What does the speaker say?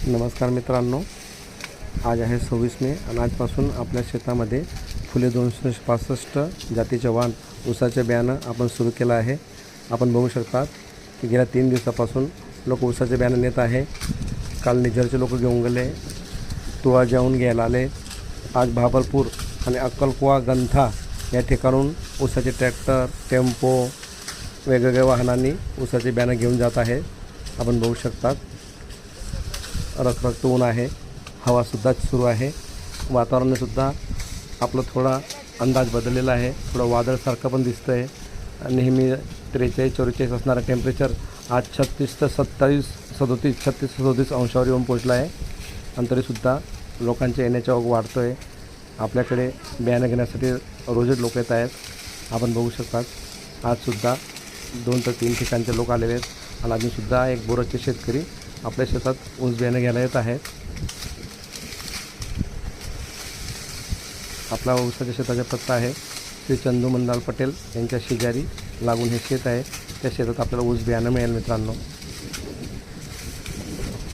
नमस्कार मित्रांनो, आज आहे 26 मे आणि आजपासून आपल्या शेतामध्ये फुले 265 जातीचे वाण ऊसाचे बियाणं आपण सुरू केलं आहे। आपण बघू शकता की गेल्या 3 दिवसापासून लोक ऊसाचे बियाणं नेत आहे। काल निझरचे लोक घेऊन गेले, तुळा जाऊन घ्यायला आले। आज भाबलपूर आणि अक्कलकुवा गंथा या ठिकाणून ऊसाचे ट्रॅक्टर, टेम्पो वेगवेगळ्या वाहनांनी ऊसाचे बियाणं घेऊन जात आहे। आपण बघू शकता रखरखत ऊन आहे, हवासुद्धा सुरू आहे। वातावरणासुद्धा आपलं थोडा अंदाज बदललेला आहे, थोडं वादळसारखं पण दिसतं आहे। नेहमी 43-44 असणारं टेम्परेचर आज 36 ते 27, 37, 36-37 अंशावर येऊन पोचलं आहे। आणि तरीसुद्धा लोकांच्या येण्याचा ओघ वाढतो आहे। आपल्याकडे बियाणं घेण्यासाठी रोजच लोक येत आहेत। आपण बघू शकता आजसुद्धा 2 ते 3 ठिकाणचे लोक आलेले आहेत आणि अजूनसुद्धा एक बोराचे शेतकरी आपल्या शेतात ऊस बियाणं घ्यायला येत आहेत। आपला ऊसाच्या शेताचा पत्ता आहे श्री चंदू मंदाल पटेल यांच्या शेजारी लागून हे शेत आहे। त्या शेतात आपल्याला ऊस बियाणं मिळेल मित्रांनो।